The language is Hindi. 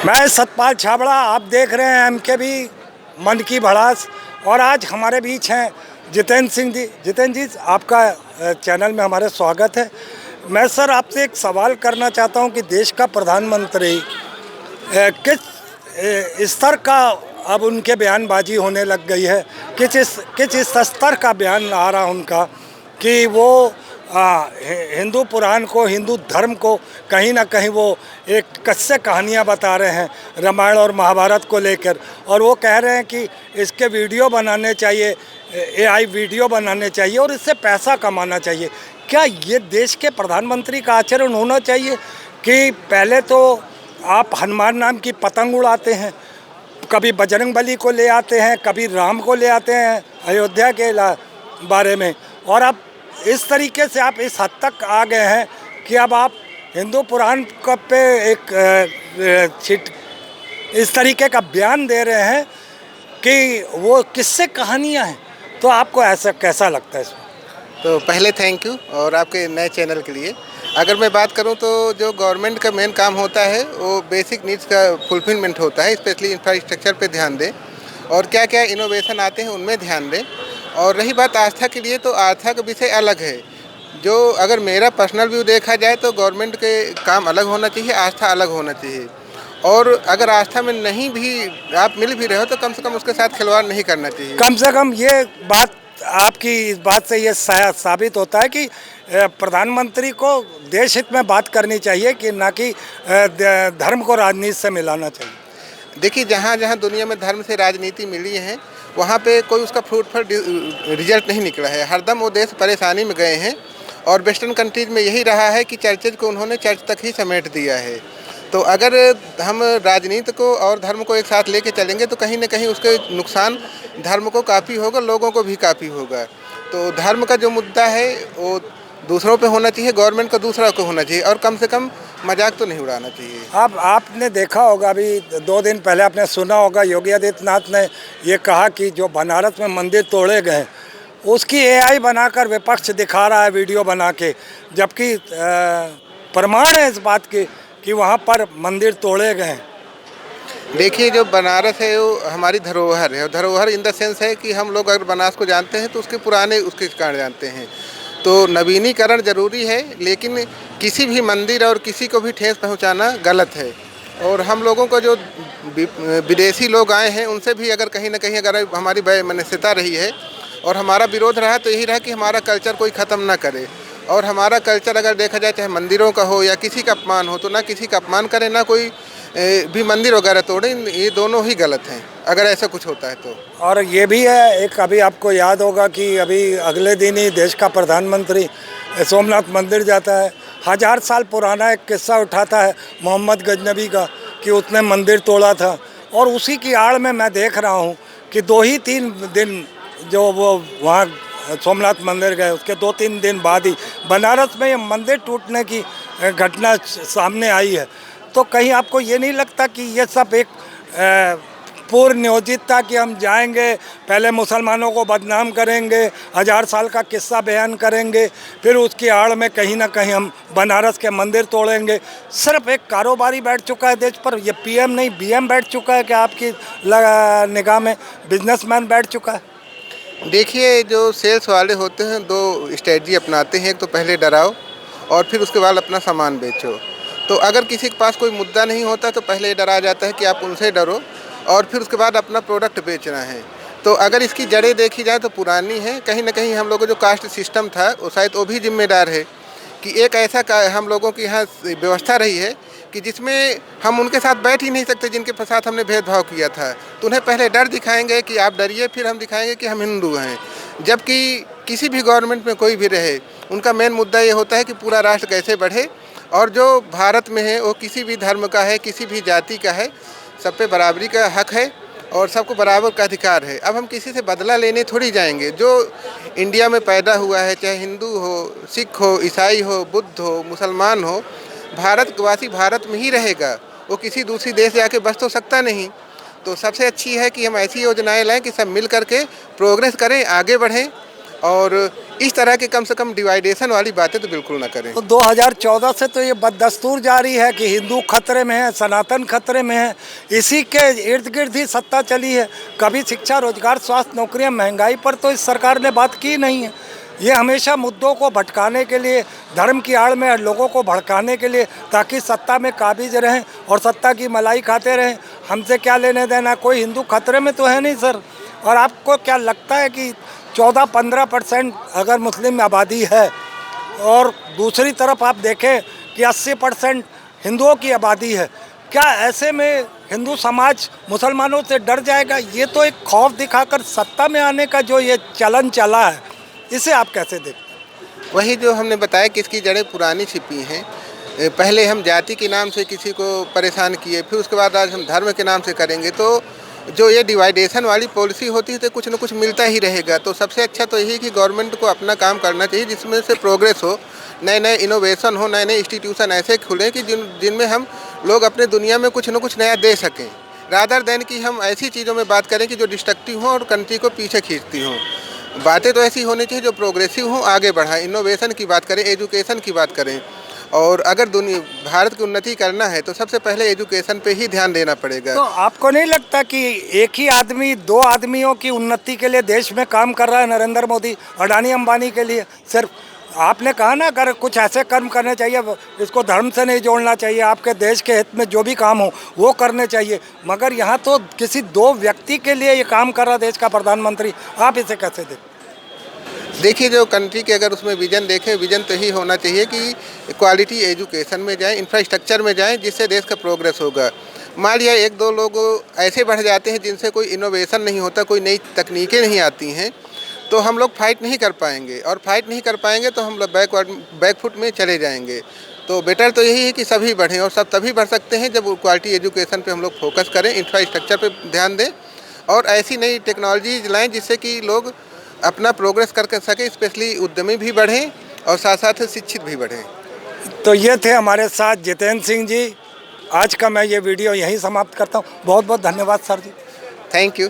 मैं सतपाल छाबड़ा, आप देख रहे हैं MKB मन की भड़ास। और आज हमारे बीच हैं जितेंद्र सिंह जी। जितेंद्र जी, आपका चैनल में हमारे स्वागत है। मैं सर आपसे एक सवाल करना चाहता हूं कि देश का प्रधानमंत्री किस स्तर का अब उनके बयानबाजी होने लग गई है, किस स्तर का बयान आ रहा उनका कि वो हिंदू पुराण को, हिंदू धर्म को कहीं ना कहीं वो एक कच्चे कहानियाँ बता रहे हैं रामायण और महाभारत को लेकर। और वो कह रहे हैं कि इसके वीडियो बनाने चाहिए, AI वीडियो बनाने चाहिए और इससे पैसा कमाना चाहिए। क्या ये देश के प्रधानमंत्री का आचरण होना चाहिए कि पहले तो आप हनुमान नाम की पतंग उड़ाते हैं, कभी बजरंगबली को ले आते हैं, कभी राम को ले आते हैं अयोध्या के बारे में, और अब इस तरीके से आप इस हद तक आ गए हैं कि अब आप हिंदू पुराण पे एक इस तरीके का बयान दे रहे हैं कि वो किससे कहानियाँ हैं। तो आपको ऐसा कैसा लगता है इसमें? तो पहले थैंक यू और आपके नए चैनल के लिए। अगर मैं बात करूं तो जो गवर्नमेंट का मेन काम होता है वो बेसिक नीड्स का फुलफिलमेंट होता है, स्पेशली इंफ्रास्ट्रक्चर पे ध्यान दें और क्या क्या इनोवेशन आते हैं उनमें ध्यान दें। और रही बात आस्था के लिए, तो आस्था का विषय अलग है। जो अगर मेरा पर्सनल व्यू देखा जाए तो गवर्नमेंट के काम अलग होना चाहिए, आस्था अलग होना चाहिए। और अगर आस्था में नहीं भी आप मिल भी रहे हो तो कम से कम उसके साथ खिलवाड़ नहीं करना चाहिए। कम से कम ये बात, आपकी इस बात से ये साबित होता है कि प्रधानमंत्री को देश हित में बात करनी चाहिए कि ना कि धर्म को राजनीति से मिलाना चाहिए। देखिए, जहाँ जहाँ दुनिया में धर्म से राजनीति मिली है वहाँ पे कोई उसका फ्रूटफुल रिजल्ट नहीं निकला है। हरदम वो देश परेशानी में गए हैं और वेस्टर्न कंट्रीज में यही रहा है कि चर्चेज को उन्होंने चर्च तक ही समेट दिया है। तो अगर हम राजनीति को और धर्म को एक साथ लेके चलेंगे तो कहीं ना कहीं उसके नुकसान धर्म को काफ़ी होगा, लोगों को भी काफ़ी होगा। तो धर्म का जो मुद्दा है वो दूसरों पे होना चाहिए, गवर्नमेंट का दूसरा को होना चाहिए और कम से कम मजाक तो नहीं उड़ाना चाहिए। अब आपने देखा होगा, अभी 2 दिन पहले आपने सुना होगा योगी आदित्यनाथ ने ये कहा कि जो बनारस में मंदिर तोड़े गए उसकी AI बनाकर विपक्ष दिखा रहा है वीडियो बना के, जबकि प्रमाण है इस बात की कि वहाँ पर मंदिर तोड़े गए। देखिए, जो बनारस है वो हमारी धरोहर है और धरोहर इन द सेंस है कि हम लोग अगर बनारस को जानते हैं तो उसके पुराने उसके कारण जानते हैं। तो नवीनीकरण जरूरी है, लेकिन किसी भी मंदिर और किसी को भी ठेस पहुंचाना गलत है। और हम लोगों को जो विदेशी लोग आए हैं उनसे भी अगर कहीं ना कहीं अगर हमारी वैमनस्यता रही है और हमारा विरोध रहा तो यही रहा कि हमारा कल्चर कोई ख़त्म ना करे। और हमारा कल्चर अगर देखा जाए चाहे मंदिरों का हो या किसी का अपमान हो, तो ना किसी का अपमान करें ना कोई भी मंदिर वगैरह तोड़े। ये दोनों ही गलत हैं अगर ऐसा कुछ होता है तो। और ये भी है एक, अभी आपको याद होगा कि अभी अगले दिन ही देश का प्रधानमंत्री सोमनाथ मंदिर जाता है। 1000 साल पुराना एक किस्सा उठाता है मोहम्मद गजनबी का कि उसने मंदिर तोड़ा था। और उसी की आड़ में मैं देख रहा हूँ कि 2-3 दिन जो वो वहाँ सोमनाथ मंदिर गए, उसके 2-3 दिन बाद ही बनारस में ये मंदिर टूटने की घटना सामने आई है। तो कहीं आपको ये नहीं लगता कि ये सब एक पूर्व नियोजित था कि हम जाएंगे, पहले मुसलमानों को बदनाम करेंगे, 1000 साल का किस्सा बयान करेंगे, फिर उसकी आड़ में कहीं ना कहीं हम बनारस के मंदिर तोड़ेंगे। सिर्फ एक कारोबारी बैठ चुका है देश पर, ये PM नहीं BM बैठ चुका है कि आपकी निगाह में बिजनेसमैन बैठ चुका है? देखिए, जो सेल्स वाले होते हैं 2 स्ट्रेटजी अपनाते हैं। एक तो पहले डराओ और फिर उसके बाद अपना सामान बेचो। तो अगर किसी के पास कोई मुद्दा नहीं होता तो पहले ये डरा जाता है कि आप उनसे डरो और फिर उसके बाद अपना प्रोडक्ट बेचना है। तो अगर इसकी जड़ें देखी जाए तो पुरानी है। कहीं ना कहीं हम लोगों का जो कास्ट सिस्टम था वो शायद वो भी जिम्मेदार है कि एक ऐसा हम लोगों की यहाँ व्यवस्था रही है कि जिसमें हम उनके साथ बैठ ही नहीं सकते जिनके साथ हमने भेदभाव किया था। तो उन्हें पहले डर दिखाएंगे कि आप डरिए, फिर हम दिखाएंगे कि हम हिंदू हैं। जबकि किसी भी गवर्नमेंट में कोई भी रहे, उनका मेन मुद्दा ये होता है कि पूरा राष्ट्र कैसे बढ़े और जो भारत में है वो किसी भी धर्म का है, किसी भी जाति का है, सब पे बराबरी का हक है और सबको बराबर का अधिकार है। अब हम किसी से बदला लेने थोड़ी जाएंगे। जो इंडिया में पैदा हुआ है, चाहे हिंदू हो, सिख हो, ईसाई हो, बुद्ध हो, मुसलमान हो, भारतवासी भारत में ही रहेगा। वो किसी दूसरी देश जाके बस तो सकता नहीं। तो सबसे अच्छी है कि हम ऐसी योजनाएं लाएं कि सब मिल करके प्रोग्रेस करें, आगे बढ़ें और इस तरह के कम से कम डिवाइडेशन वाली बातें तो बिल्कुल ना करें। तो 2014 से तो ये बददस्तूर जारी है कि हिंदू खतरे में है, सनातन खतरे में है, इसी के इर्द गिर्द ही सत्ता चली है। कभी शिक्षा, रोजगार, स्वास्थ्य, नौकरियां, महंगाई पर तो इस सरकार ने बात की नहीं है। ये हमेशा मुद्दों को भटकाने के लिए, धर्म की आड़ में लोगों को भड़काने के लिए, ताकि सत्ता में काबिज रहें और सत्ता की मलाई खाते रहें। हमसे क्या लेने देना, कोई हिंदू खतरे में तो है नहीं सर। और आपको क्या लगता है कि 14-15% अगर मुस्लिम आबादी है और दूसरी तरफ आप देखें कि 80% हिंदुओं की आबादी है, क्या ऐसे में हिंदू समाज मुसलमानों से डर जाएगा? ये तो एक खौफ दिखाकर सत्ता में आने का जो ये चलन चला है, इसे आप कैसे देखते हैं? वही जो हमने बताया कि इसकी जड़ें पुरानी छिपी हैं। पहले हम जाति के नाम से किसी को परेशान किए, फिर उसके बाद आज हम धर्म के नाम से करेंगे, तो जो ये डिवाइडेशन वाली पॉलिसी होती है तो कुछ ना कुछ मिलता ही रहेगा। तो सबसे अच्छा तो यही है कि गवर्नमेंट को अपना काम करना चाहिए जिसमें से प्रोग्रेस हो, नए नए इनोवेशन हो, नए नए इंस्टीट्यूशन ऐसे खुलें कि जिनमें हम लोग अपने दुनिया में कुछ ना कुछ नया दे सकें, रादर देन कि हम ऐसी चीज़ों में बात करें कि जो डिस्ट्रक्टिव हों और कंट्री को पीछे खींचती हों। बातें तो ऐसी होनी चाहिए जो प्रोग्रेसिव हों, आगे बढ़ाएं। इनोवेशन की बात करें, एजुकेशन की बात करें, और अगर भारत की उन्नति करना है तो सबसे पहले एजुकेशन पे ही ध्यान देना पड़ेगा। तो आपको नहीं लगता कि एक ही आदमी 2 आदमियों की उन्नति के लिए देश में काम कर रहा है, नरेंद्र मोदी, अडानी अंबानी के लिए? सिर्फ आपने कहा ना, अगर कुछ ऐसे कर्म करने चाहिए, इसको धर्म से नहीं जोड़ना चाहिए, आपके देश के हित में जो भी काम हो वो करने चाहिए, मगर यहाँ तो किसी 2 व्यक्ति के लिए ये काम कर रहा देश का प्रधानमंत्री। आप इसे कैसे देखते? देखिए, जो कंट्री के अगर उसमें विजन देखें, विजन तो ही होना चाहिए कि क्वालिटी एजुकेशन में जाएं, इंफ्रास्ट्रक्चर में जाएं, जिससे देश का प्रोग्रेस होगा। मान लिया 1-2 लोग ऐसे बढ़ जाते हैं जिनसे कोई इनोवेशन नहीं होता, कोई नई तकनीकें नहीं आती हैं, तो हम लोग फाइट नहीं कर पाएंगे, और फाइट नहीं कर पाएंगे तो हम लोग बैकफुट में चले जाएंगे। तो बेटर तो यही है कि सभी बढ़ें, और सब तभी बढ़ सकते हैं जब क्वालिटी एजुकेशन पे हम लोग फोकस करें, इंफ्रास्ट्रक्चर पे ध्यान दें, और ऐसी नई टेक्नोलॉजीज लाएँ जिससे कि लोग अपना प्रोग्रेस कर सके, स्पेशली उद्यमी भी बढ़ें और साथ साथ शिक्षित भी बढ़ें। तो ये थे हमारे साथ जितेंद्र सिंह जी। आज का मैं ये वीडियो यहीं समाप्त करता हूँ। बहुत बहुत धन्यवाद सर जी। Thank you.